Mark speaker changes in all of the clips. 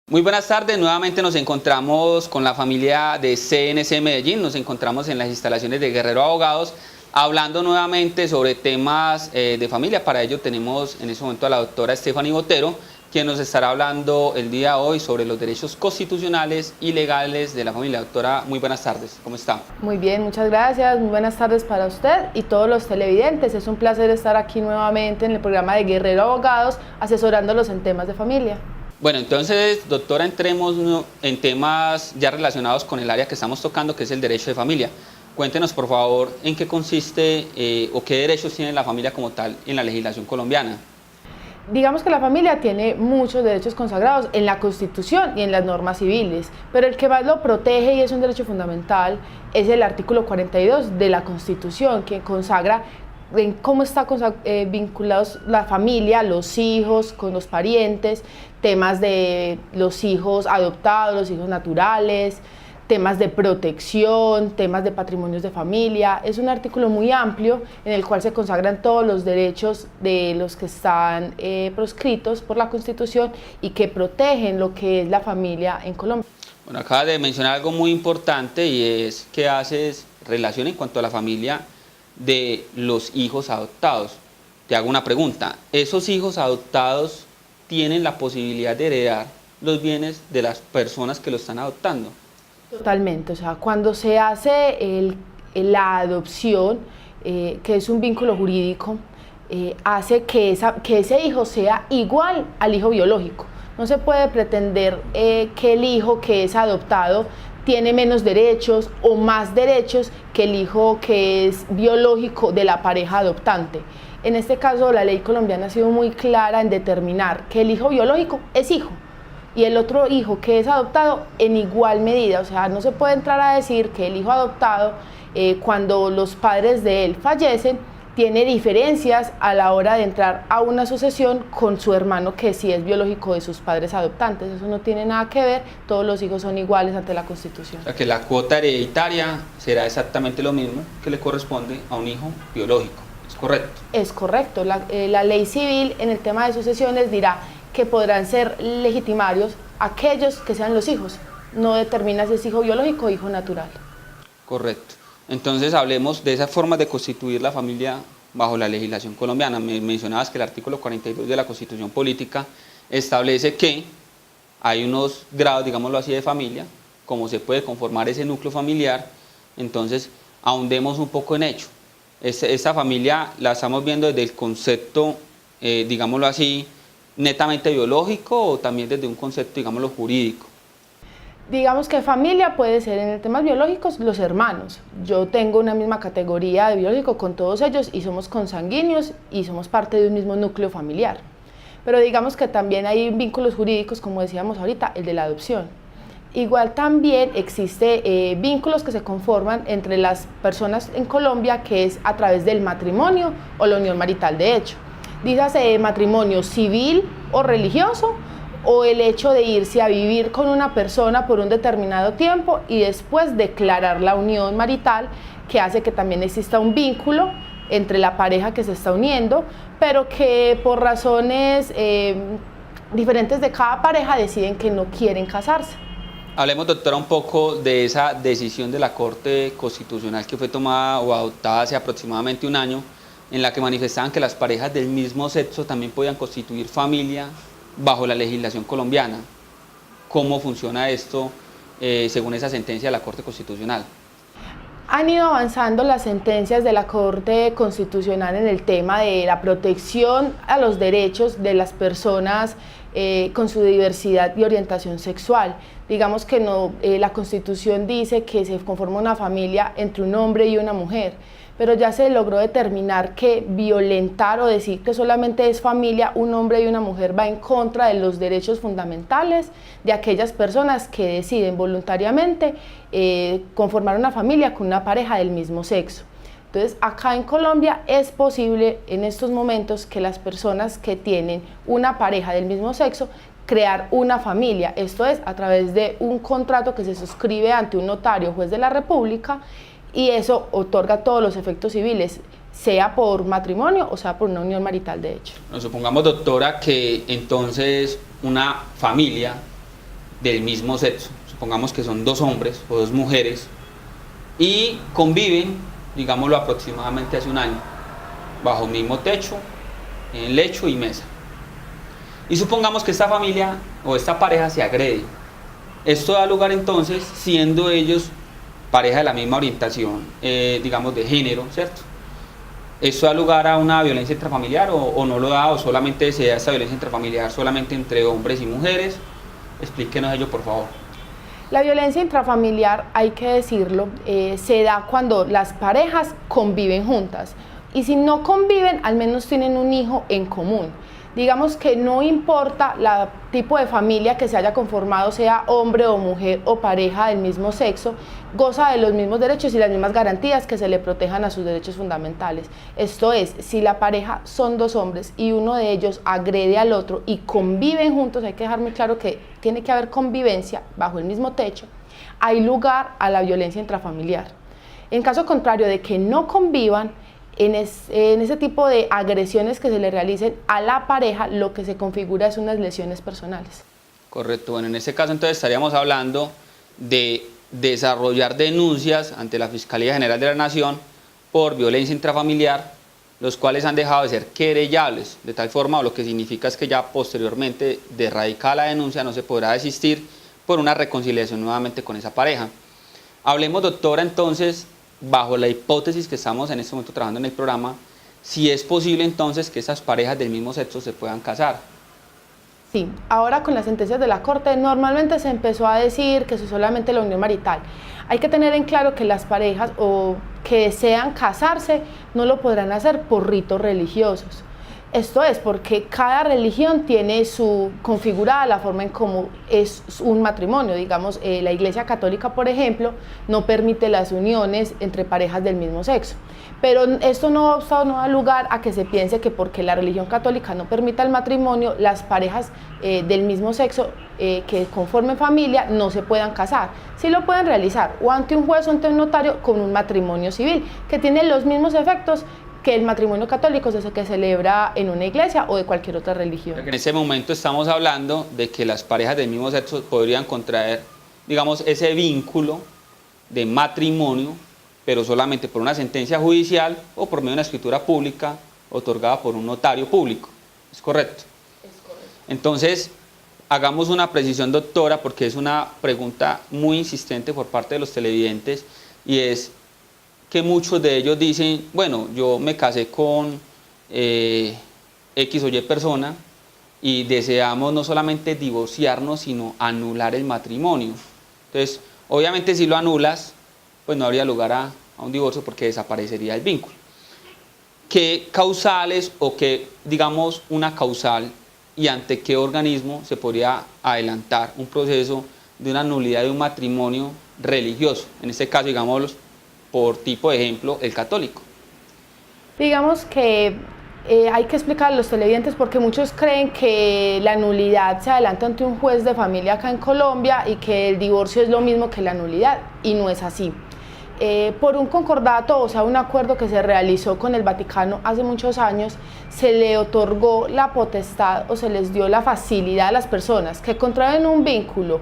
Speaker 1: Muy buenas tardes, nuevamente nos encontramos con la familia de CNC Medellín, nos encontramos en las instalaciones de Guerrero Abogados, hablando nuevamente sobre temas de familia. Para ello tenemos en este momento a la doctora Stephanie Botero, quien nos estará hablando el día de hoy sobre los derechos constitucionales y legales de la familia. Doctora, muy buenas tardes, ¿cómo está?
Speaker 2: Muy bien, muchas gracias, muy buenas tardes para usted y todos los televidentes. Es un placer estar aquí nuevamente en el programa de Guerrero Abogados, asesorándolos en temas de familia.
Speaker 1: Bueno, entonces, doctora, entremos en temas ya relacionados con el área que estamos tocando, que es el derecho de familia. Cuéntenos, por favor, en qué consiste o qué derechos tiene la familia como tal en la legislación colombiana.
Speaker 2: Digamos que la familia tiene muchos derechos consagrados en la Constitución y en las normas civiles, pero el que más lo protege y es un derecho fundamental es el artículo 42 de la Constitución, que consagra en cómo está vinculados la familia, los hijos con los parientes, temas de los hijos adoptados, los hijos naturales, temas de protección, temas de patrimonios de familia. Es un artículo muy amplio en el cual se consagran todos los derechos de los que están proscritos por la Constitución y que protegen lo que es la familia en Colombia.
Speaker 1: Bueno, acaba de mencionar algo muy importante y es que haces relación en cuanto a la familia de los hijos adoptados. Te hago una pregunta, ¿esos hijos adoptados tienen la posibilidad de heredar los bienes de las personas que lo están adoptando?
Speaker 2: Totalmente, o sea, cuando se hace la adopción, que es un vínculo jurídico, hace que ese hijo sea igual al hijo biológico. No se puede pretender que el hijo que es adoptado tiene menos derechos o más derechos que el hijo que es biológico de la pareja adoptante. En este caso, la ley colombiana ha sido muy clara en determinar que el hijo biológico es hijo y el otro hijo que es adoptado en igual medida. O sea, no se puede entrar a decir que el hijo adoptado, cuando los padres de él fallecen, tiene diferencias a la hora de entrar a una sucesión con su hermano que sí es biológico de sus padres adoptantes. Eso no tiene nada que ver, todos los hijos son iguales ante la Constitución.
Speaker 1: O sea, que la cuota hereditaria será exactamente lo mismo que le corresponde a un hijo biológico, ¿es correcto?
Speaker 2: Es correcto, la ley civil en el tema de sucesiones dirá que podrán ser legitimarios aquellos que sean los hijos, no determina si es hijo biológico o hijo natural.
Speaker 1: Correcto. Entonces hablemos de esas formas de constituir la familia bajo la legislación colombiana. Me mencionabas que el artículo 42 de la Constitución Política establece que hay unos grados, digámoslo así, de familia, cómo se puede conformar ese núcleo familiar. Entonces ahondemos un poco en ello. Esta familia la estamos viendo desde el concepto, digámoslo así, netamente biológico o también desde un concepto, digámoslo, jurídico.
Speaker 2: Digamos que familia puede ser en temas biológicos los hermanos. Yo tengo una misma categoría de biológico con todos ellos y somos consanguíneos y somos parte de un mismo núcleo familiar. Pero digamos que también hay vínculos jurídicos, como decíamos ahorita, el de la adopción. Igual también existe vínculos que se conforman entre las personas en Colombia, que es a través del matrimonio o la unión marital de hecho. Dígase matrimonio civil o religioso, o el hecho de irse a vivir con una persona por un determinado tiempo y después declarar la unión marital, que hace que también exista un vínculo entre la pareja que se está uniendo, pero que por razones diferentes de cada pareja deciden que no quieren casarse.
Speaker 1: Hablemos, doctora, un poco de esa decisión de la Corte Constitucional que fue tomada o adoptada hace aproximadamente un año, en la que manifestaban que las parejas del mismo sexo también podían constituir familia bajo la legislación colombiana. ¿Cómo funciona esto según esa sentencia de la Corte Constitucional?
Speaker 2: Han ido avanzando las sentencias de la Corte Constitucional en el tema de la protección a los derechos de las personas con su diversidad y orientación sexual. Digamos que la Constitución dice que se conforma una familia entre un hombre y una mujer, pero ya se logró determinar que violentar o decir que solamente es familia un hombre y una mujer va en contra de los derechos fundamentales de aquellas personas que deciden voluntariamente conformar una familia con una pareja del mismo sexo. Entonces, acá en Colombia es posible en estos momentos que las personas que tienen una pareja del mismo sexo crear una familia, esto es a través de un contrato que se suscribe ante un notario juez de la República, y eso otorga todos los efectos civiles, sea por matrimonio o sea por una unión marital de hecho.
Speaker 1: Nos supongamos, doctora, que entonces una familia del mismo sexo, supongamos que son dos hombres o dos mujeres, y conviven, digámoslo aproximadamente hace un año, bajo el mismo techo, en lecho y mesa. Y supongamos que esta familia o esta pareja se agrede. Esto da lugar entonces, siendo ellos pareja de la misma orientación, digamos de género, ¿cierto? ¿Esto da lugar a una violencia intrafamiliar o no lo da, o solamente se da esta violencia intrafamiliar solamente entre hombres y mujeres? Explíquenos ello, por favor.
Speaker 2: La violencia intrafamiliar, hay que decirlo, se da cuando las parejas conviven juntas. Y si no conviven, al menos tienen un hijo en común. Digamos que no importa el tipo de familia que se haya conformado, sea hombre o mujer o pareja del mismo sexo, goza de los mismos derechos y las mismas garantías que se le protejan a sus derechos fundamentales. Esto es, si la pareja son dos hombres y uno de ellos agrede al otro y conviven juntos, hay que dejar muy claro que tiene que haber convivencia bajo el mismo techo, hay lugar a la violencia intrafamiliar. En caso contrario de que no convivan, en ese tipo de agresiones que se le realicen a la pareja, lo que se configura es unas lesiones personales.
Speaker 1: Correcto. Bueno, en este caso entonces estaríamos hablando de desarrollar denuncias ante la Fiscalía General de la Nación por violencia intrafamiliar, los cuales han dejado de ser querellables, de tal forma, o lo que significa es que ya posteriormente de radicada la denuncia no se podrá desistir por una reconciliación nuevamente con esa pareja. Hablemos, doctora, entonces, bajo la hipótesis que estamos en este momento trabajando en el programa, si es posible entonces que esas parejas del mismo sexo se puedan casar.
Speaker 2: Sí, ahora con las sentencias de la Corte normalmente se empezó a decir que eso es solamente la unión marital. Hay que tener en claro que las parejas o que desean casarse no lo podrán hacer por ritos religiosos. Esto es porque cada religión tiene su configurada la forma en cómo es un matrimonio. Digamos, la Iglesia Católica, por ejemplo, no permite las uniones entre parejas del mismo sexo. Pero esto no da lugar a que se piense que porque la religión católica no permita el matrimonio, las parejas del mismo sexo que conformen familia no se puedan casar. Sí lo pueden realizar o ante un juez o ante un notario con un matrimonio civil, que tiene los mismos efectos que el matrimonio católico, es que celebra en una iglesia o de cualquier otra religión.
Speaker 1: En ese momento estamos hablando de que las parejas del mismo sexo podrían contraer, digamos, ese vínculo de matrimonio, pero solamente por una sentencia judicial o por medio de una escritura pública otorgada por un notario público. ¿Es correcto?
Speaker 2: Es correcto.
Speaker 1: Entonces, hagamos una precisión, doctora, porque es una pregunta muy insistente por parte de los televidentes, y es que muchos de ellos dicen, bueno, yo me casé con X o Y persona y deseamos no solamente divorciarnos, sino anular el matrimonio. Entonces, obviamente si lo anulas, pues no habría lugar a un divorcio porque desaparecería el vínculo. ¿Qué causales o qué, digamos, una causal y ante qué organismo se podría adelantar un proceso de una nulidad de un matrimonio religioso? En este caso, digamos, por tipo de ejemplo, el católico.
Speaker 2: Digamos que hay que explicar a los televidentes porque muchos creen que la nulidad se adelanta ante un juez de familia acá en Colombia y que el divorcio es lo mismo que la nulidad, y no es así. Por un concordato, o sea, un acuerdo que se realizó con el Vaticano hace muchos años, se le otorgó la potestad o se les dio la facilidad a las personas que contraen un vínculo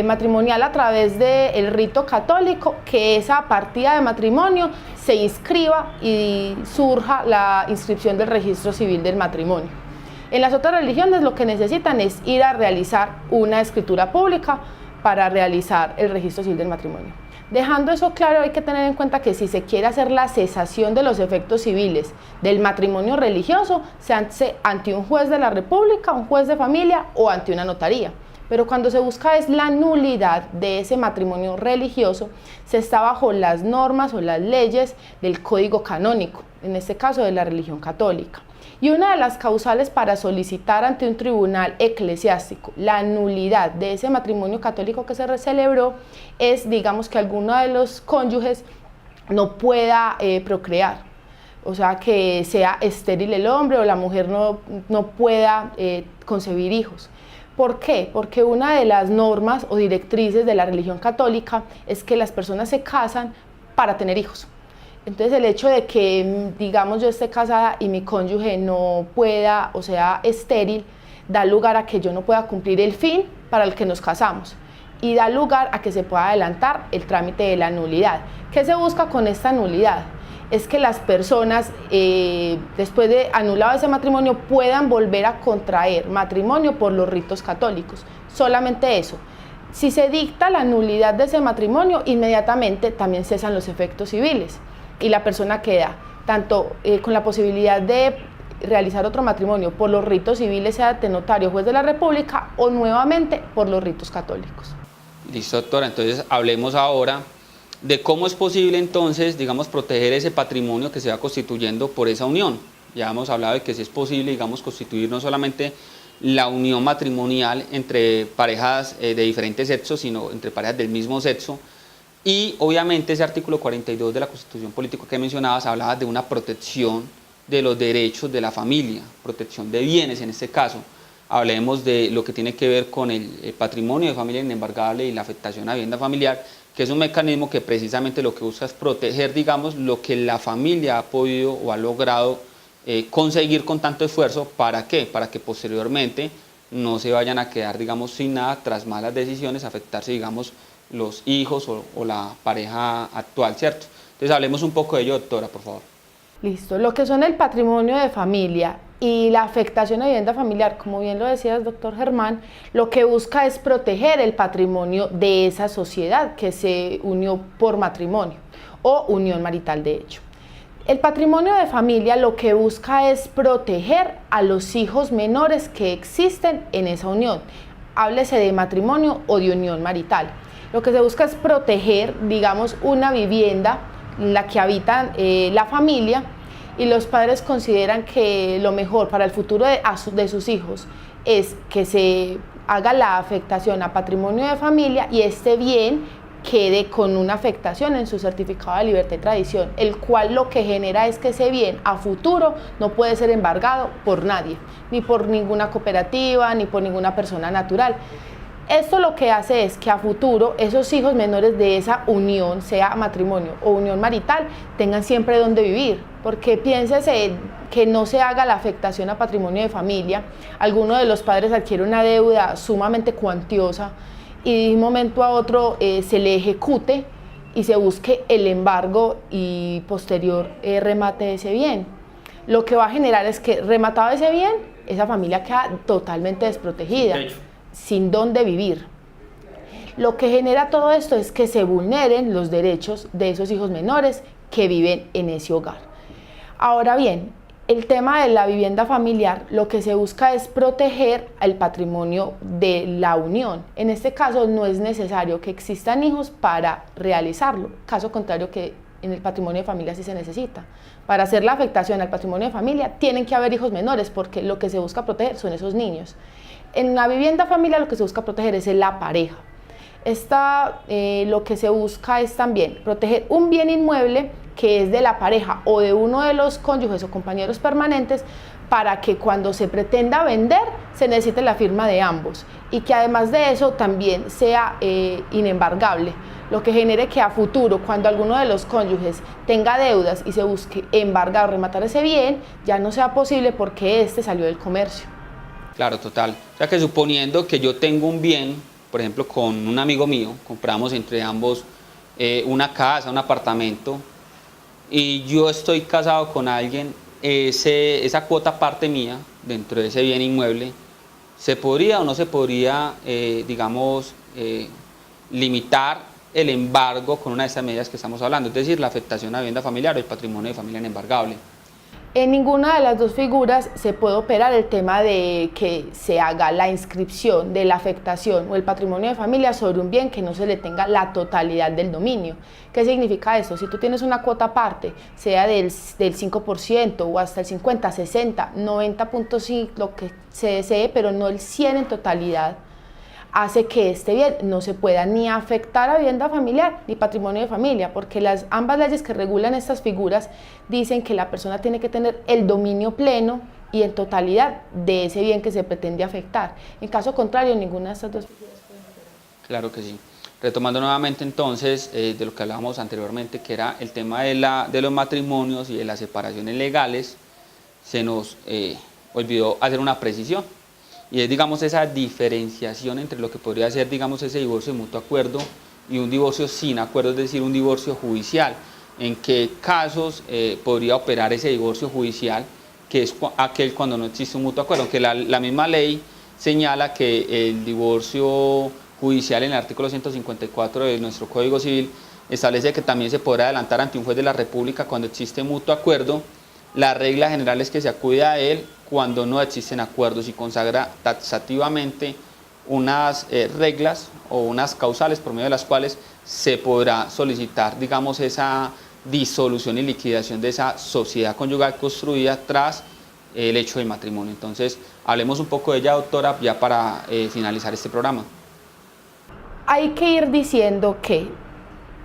Speaker 2: matrimonial a través del rito católico, que esa partida de matrimonio se inscriba y surja la inscripción del registro civil del matrimonio. En las otras religiones lo que necesitan es ir a realizar una escritura pública para realizar el registro civil del matrimonio. Dejando eso claro, hay que tener en cuenta que si se quiere hacer la cesación de los efectos civiles del matrimonio religioso, se hace ante un juez de la República, un juez de familia o ante una notaría. Pero cuando se busca es la nulidad de ese matrimonio religioso, se está bajo las normas o las leyes del Código Canónico, en este caso de la religión católica. Y una de las causales para solicitar ante un tribunal eclesiástico la nulidad de ese matrimonio católico que se celebró es, digamos, que alguno de los cónyuges no pueda procrear, o sea, que sea estéril el hombre o la mujer no pueda concebir hijos. ¿Por qué? Porque una de las normas o directrices de la religión católica es que las personas se casan para tener hijos. Entonces el hecho de que, digamos, yo esté casada y mi cónyuge no pueda o sea estéril, da lugar a que yo no pueda cumplir el fin para el que nos casamos y da lugar a que se pueda adelantar el trámite de la nulidad. ¿Qué se busca con esta nulidad? Es que las personas, después de anulado ese matrimonio, puedan volver a contraer matrimonio por los ritos católicos. Solamente eso. Si se dicta la nulidad de ese matrimonio, inmediatamente también cesan los efectos civiles y la persona queda tanto con la posibilidad de realizar otro matrimonio por los ritos civiles, sea de notario, juez de la República, o nuevamente por los ritos católicos.
Speaker 1: Listo, doctora. Entonces hablemos ahora de cómo es posible entonces, digamos, proteger ese patrimonio que se va constituyendo por esa unión. Ya hemos hablado de que sí es posible, digamos, constituir no solamente la unión matrimonial entre parejas de diferentes sexos, sino entre parejas del mismo sexo. Y obviamente ese artículo 42 de la Constitución Política que mencionabas hablaba de una protección de los derechos de la familia, protección de bienes en este caso. Hablemos de lo que tiene que ver con el patrimonio de familia inembargable y la afectación a vivienda familiar, que es un mecanismo que precisamente lo que busca es proteger, digamos, lo que la familia ha podido o ha logrado conseguir con tanto esfuerzo. ¿Para qué? Para que posteriormente no se vayan a quedar, digamos, sin nada tras malas decisiones, afectarse, digamos, los hijos o la pareja actual, ¿cierto? Entonces hablemos un poco de ello, doctora, por favor.
Speaker 2: Listo. Lo que son el patrimonio de familia y la afectación a vivienda familiar, como bien lo decías, doctor Germán, lo que busca es proteger el patrimonio de esa sociedad que se unió por matrimonio o unión marital de hecho. El patrimonio de familia lo que busca es proteger a los hijos menores que existen en esa unión, háblese de matrimonio o de unión marital. Lo que se busca es proteger, digamos, una vivienda en la que habitan la familia, y los padres consideran que lo mejor para el futuro de sus hijos es que se haga la afectación a patrimonio de familia y este bien quede con una afectación en su certificado de libertad y tradición, el cual lo que genera es que ese bien a futuro no puede ser embargado por nadie, ni por ninguna cooperativa, ni por ninguna persona natural. Esto lo que hace es que a futuro esos hijos menores de esa unión, sea matrimonio o unión marital, tengan siempre donde vivir, porque piénsese que no se haga la afectación a patrimonio de familia, alguno de los padres adquiere una deuda sumamente cuantiosa y de un momento a otro se le ejecute y se busque el embargo y posterior remate de ese bien. Lo que va a generar es que rematado ese bien, esa familia queda totalmente desprotegida, sin dónde vivir. Lo que genera todo esto es que se vulneren los derechos de esos hijos menores que viven en ese hogar. Ahora bien, el tema de la vivienda familiar, lo que se busca es proteger el patrimonio de la unión. En este caso no es necesario que existan hijos para realizarlo, caso contrario que en el patrimonio de familia sí se necesita. Para hacer la afectación al patrimonio de familia tienen que haber hijos menores porque lo que se busca proteger son esos niños. En la vivienda familiar lo que se busca proteger es la pareja. Lo que se busca es también proteger un bien inmueble que es de la pareja o de uno de los cónyuges o compañeros permanentes para que cuando se pretenda vender se necesite la firma de ambos y que además de eso también sea inembargable, lo que genere que a futuro cuando alguno de los cónyuges tenga deudas y se busque embargar o rematar ese bien ya no sea posible porque este salió del comercio.
Speaker 1: Claro, total. O sea que suponiendo que yo tengo un bien, por ejemplo, con un amigo mío, compramos entre ambos una casa, un apartamento, y yo estoy casado con alguien, esa cuota parte mía dentro de ese bien inmueble, ¿se podría o no se podría, digamos, limitar el embargo con una de estas medidas que estamos hablando? Es decir, la afectación a vivienda familiar o el patrimonio de familia inembargable.
Speaker 2: En ninguna de las dos figuras se puede operar el tema de que se haga la inscripción de la afectación o el patrimonio de familia sobre un bien que no se le tenga la totalidad del dominio. ¿Qué significa esto? Si tú tienes una cuota aparte, sea del 5% o hasta el 50, 60, 90.5, lo que se desee, pero no el 100 en totalidad, hace que este bien no se pueda ni afectar a vivienda familiar ni patrimonio de familia, porque ambas leyes que regulan estas figuras dicen que la persona tiene que tener el dominio pleno y en totalidad de ese bien que se pretende afectar. En caso contrario, ninguna de estas dos figuras puede operar.
Speaker 1: Claro que sí. Retomando nuevamente entonces de lo que hablábamos anteriormente, que era el tema de los matrimonios y de las separaciones legales, se nos olvidó hacer una precisión. y es, digamos, esa diferenciación entre lo que podría ser, digamos, ese divorcio de mutuo acuerdo y un divorcio sin acuerdo, es decir, un divorcio judicial. En qué casos podría operar ese divorcio judicial, que es aquel cuando no existe un mutuo acuerdo, aunque la misma ley señala que el divorcio judicial en el artículo 154 de nuestro Código Civil establece que también se podrá adelantar ante un juez de la República cuando existe mutuo acuerdo. La regla general es que se acude a él cuando no existen acuerdos y consagra taxativamente unas reglas o unas causales por medio de las cuales se podrá solicitar, digamos, esa disolución y liquidación de esa sociedad conyugal construida tras el hecho del matrimonio. Entonces, hablemos un poco de ella, doctora, ya para finalizar este programa.
Speaker 2: Hay que ir diciendo que,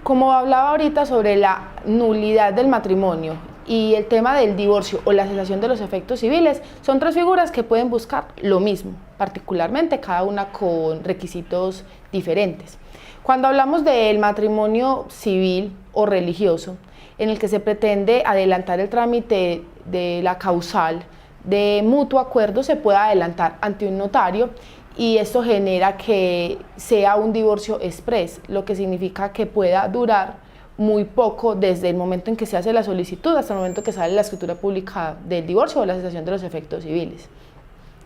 Speaker 2: como hablaba ahorita sobre la nulidad del matrimonio y el tema del divorcio o la cesación de los efectos civiles, son tres figuras que pueden buscar lo mismo, particularmente cada una con requisitos diferentes. Cuando hablamos del matrimonio civil o religioso, en el que se pretende adelantar el trámite de la causal de mutuo acuerdo, se puede adelantar ante un notario y esto genera que sea un divorcio express, lo que significa que pueda durar muy poco desde el momento en que se hace la solicitud hasta el momento que sale la escritura pública del divorcio o la cesación de los efectos civiles.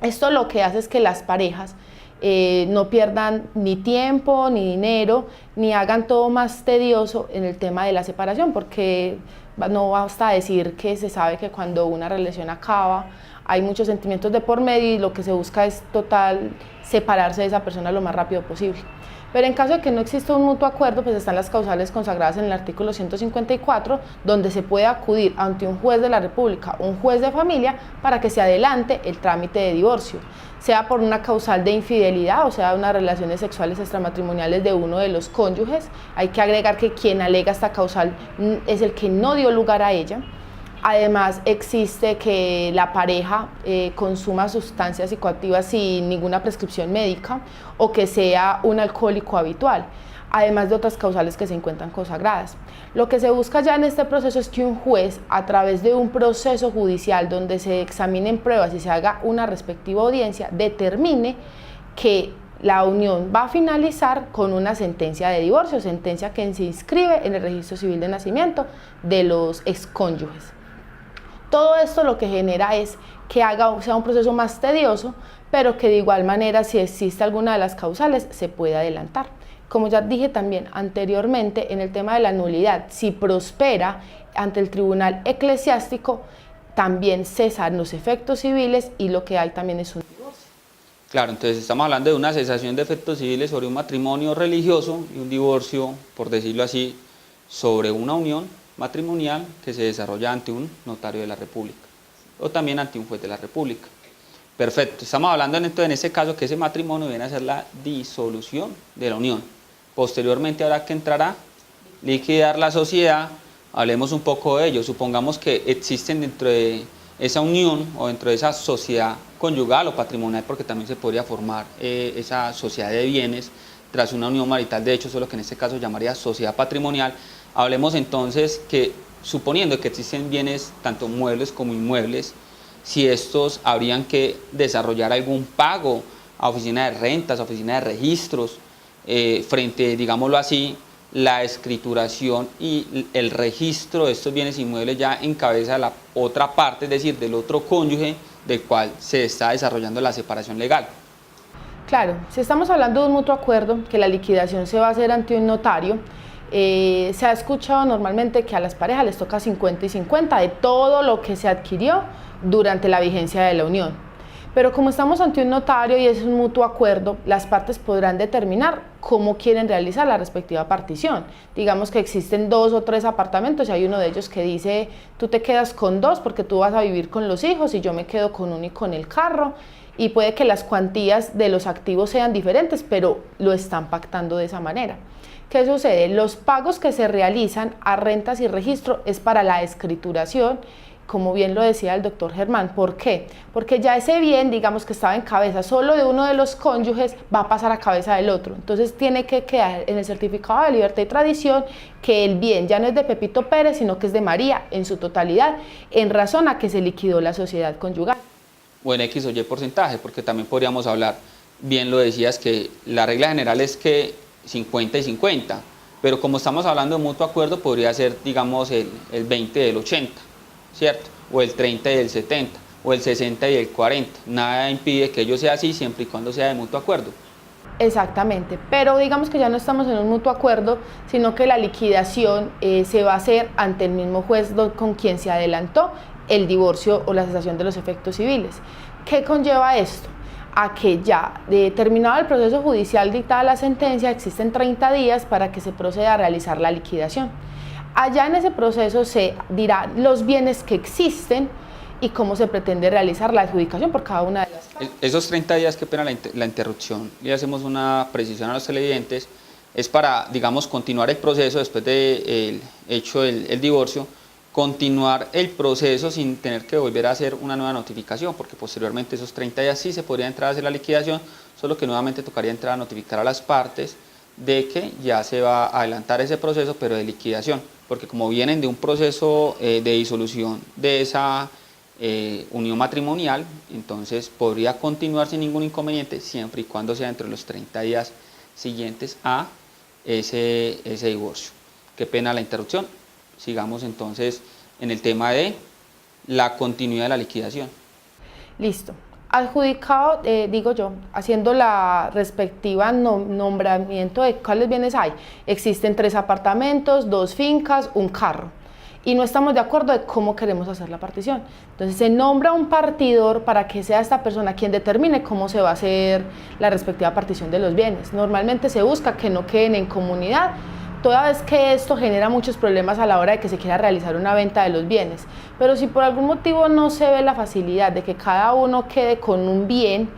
Speaker 2: Esto lo que hace es que las parejas no pierdan ni tiempo, ni dinero, ni hagan todo más tedioso en el tema de la separación, porque no basta decir que se sabe que cuando una relación acaba hay muchos sentimientos de por medio y lo que se busca es total separarse de esa persona lo más rápido posible. Pero en caso de que no exista un mutuo acuerdo, pues están las causales consagradas en el artículo 154, donde se puede acudir ante un juez de la República, un juez de familia, para que se adelante el trámite de divorcio, sea por una causal de infidelidad, o sea, unas relaciones sexuales extramatrimoniales de uno de los cónyuges. Hay que agregar que quien alega esta causal es el que no dio lugar a ella. Además, existe que la pareja consuma sustancias psicoactivas sin ninguna prescripción médica o que sea un alcohólico habitual, además de otras causales que se encuentran consagradas. Lo que se busca ya en este proceso es que un juez, a través de un proceso judicial donde se examinen pruebas y se haga una respectiva audiencia, determine que la unión va a finalizar con una sentencia de divorcio, sentencia que se inscribe en el registro civil de nacimiento de los excónyuges. Todo esto lo que genera es que sea un proceso más tedioso, pero que de igual manera, si existe alguna de las causales, se puede adelantar. Como ya dije también anteriormente, en el tema de la nulidad, si prospera ante el tribunal eclesiástico, también cesan los efectos civiles y lo que hay también es un divorcio.
Speaker 1: Claro, entonces estamos hablando de una cesación de efectos civiles sobre un matrimonio religioso y un divorcio, por decirlo así, sobre una unión matrimonial que se desarrolla ante un notario de la República o también ante un juez de la República. Perfecto, estamos hablando en este caso que ese matrimonio viene a ser la disolución de la unión. Posteriormente habrá que entrar a liquidar la sociedad. Hablemos un poco de ello. Supongamos que existen dentro de esa unión o dentro de esa sociedad conyugal o patrimonial, porque también se podría formar esa sociedad de bienes tras una unión marital de hecho, solo que en este caso llamaría sociedad patrimonial. Hablemos entonces que, suponiendo que existen bienes tanto muebles como inmuebles, si estos habrían que desarrollar algún pago a oficina de rentas, a oficina de registros, frente, digámoslo así, la escrituración y el registro de estos bienes inmuebles ya en cabeza de la otra parte, es decir, del otro cónyuge del cual se está desarrollando la separación legal.
Speaker 2: Claro, si estamos hablando de un mutuo acuerdo, que la liquidación se va a hacer ante un notario, se ha escuchado normalmente que a las parejas les toca 50 y 50 de todo lo que se adquirió durante la vigencia de la unión. Pero como estamos ante un notario y es un mutuo acuerdo, las partes podrán determinar cómo quieren realizar la respectiva partición. Digamos que existen 2 o 3 apartamentos y hay uno de ellos que dice, tú te quedas con 2 porque tú vas a vivir con los hijos y yo me quedo con 1 y con el carro. Y puede que las cuantías de los activos sean diferentes, pero lo están pactando de esa manera. ¿Qué sucede? Los pagos que se realizan a rentas y registro es para la escrituración, como bien lo decía el doctor Germán. ¿Por qué? Porque ya ese bien, digamos que estaba en cabeza solo de uno de los cónyuges, va a pasar a cabeza del otro. Entonces tiene que quedar en el certificado de libertad y tradición que el bien ya no es de Pepito Pérez, sino que es de María en su totalidad, en razón a que se liquidó la sociedad conyugal.
Speaker 1: o en X o Y porcentaje, porque también podríamos hablar, bien lo decías, que la regla general es que 50 y 50, pero como estamos hablando de mutuo acuerdo, podría ser, digamos, el 20 del 80, ¿cierto? O el 30 y el 70, o el 60 y el 40. Nada impide que ello sea así, siempre y cuando sea de mutuo acuerdo.
Speaker 2: Exactamente, pero digamos que ya no estamos en un mutuo acuerdo, sino que la liquidación se va a hacer ante el mismo juez con quien se adelantó el divorcio o la cesación de los efectos civiles. ¿Qué conlleva esto? A que ya terminado el proceso judicial dictada la sentencia, existen 30 días para que se proceda a realizar la liquidación. Allá en ese proceso se dirá los bienes que existen y cómo se pretende realizar la adjudicación por cada una de las partes.
Speaker 1: Esos 30 días, qué pena la interrupción, y hacemos una precisión a los televidentes, es para, digamos, continuar el proceso después de hecho el divorcio, continuar el proceso sin tener que volver a hacer una nueva notificación, porque posteriormente esos 30 días sí se podría entrar a hacer la liquidación, solo que nuevamente tocaría entrar a notificar a las partes de que ya se va a adelantar ese proceso, pero de liquidación, porque como vienen de un proceso de disolución de esa unión matrimonial, entonces podría continuar sin ningún inconveniente siempre y cuando sea entre los 30 días siguientes a ese divorcio. Qué pena la interrupción. Sigamos entonces en el tema de la continuidad de la liquidación.
Speaker 2: Listo. Adjudicado, digo yo, haciendo la respectiva nombramiento de cuáles bienes hay. Existen 3 apartamentos, 2 fincas, un carro. Y no estamos de acuerdo de cómo queremos hacer la partición. Entonces se nombra un partidor para que sea esta persona quien determine cómo se va a hacer la respectiva partición de los bienes. Normalmente se busca que no queden en comunidad, toda vez que esto genera muchos problemas a la hora de que se quiera realizar una venta de los bienes. Pero si por algún motivo no se ve la facilidad de que cada uno quede con un bien,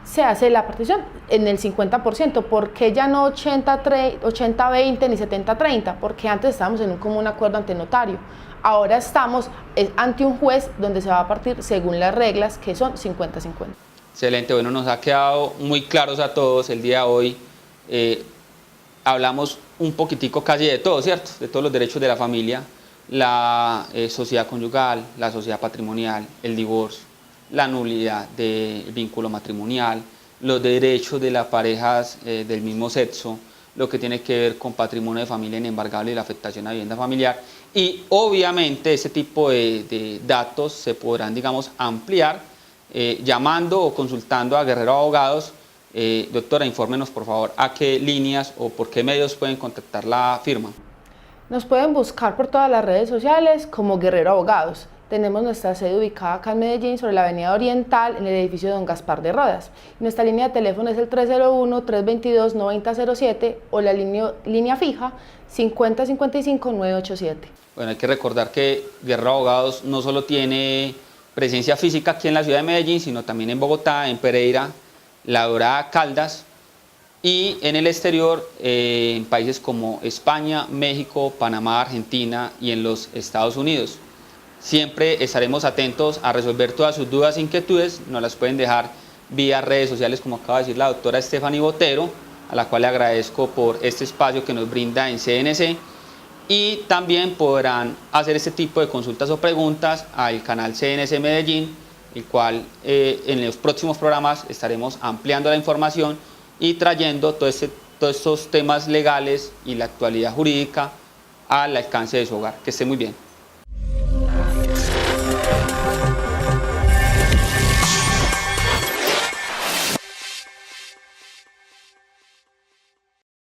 Speaker 2: se hace la partición en el 50%. ¿Por qué ya no 80-20 ni 70-30? Porque antes estábamos en un común acuerdo ante notario. Ahora estamos ante un juez donde se va a partir según las reglas, que son 50-50.
Speaker 1: Excelente, bueno, nos ha quedado muy claros a todos el día de hoy. Hablamos un poquitico casi de todo, ¿cierto? De todos los derechos de la familia, la sociedad conyugal, la sociedad patrimonial, el divorcio, la nulidad del vínculo matrimonial, los derechos de las parejas del mismo sexo, lo que tiene que ver con patrimonio de familia inembargable y la afectación a vivienda familiar. Y obviamente ese tipo de datos se podrán, digamos, ampliar llamando o consultando a Guerrero Abogados. Doctora, infórmenos por favor a qué líneas o por qué medios pueden contactar la firma.
Speaker 2: Nos pueden buscar por todas las redes sociales como Guerrero Abogados. Tenemos nuestra sede ubicada acá en Medellín, sobre la avenida Oriental, en el edificio Don Gaspar de Rodas. Nuestra línea de teléfono es el 301-322-9007 o la línea fija 5055-987.
Speaker 1: Bueno, hay que recordar que Guerrero Abogados no solo tiene presencia física aquí en la ciudad de Medellín, sino también en Bogotá, en Pereira, La Dorada, Caldas, y en el exterior, en países como España, México, Panamá, Argentina y en los Estados Unidos. Siempre estaremos atentos a resolver todas sus dudas e inquietudes. Nos las pueden dejar vía redes sociales, como acaba de decir la doctora Stephanie Botero, a la cual le agradezco por este espacio que nos brinda en CNC. Y también podrán hacer este tipo de consultas o preguntas al canal CNC Medellín, el cual en los próximos programas estaremos ampliando la información y trayendo todos estos temas legales y la actualidad jurídica al alcance de su hogar. Que esté muy bien.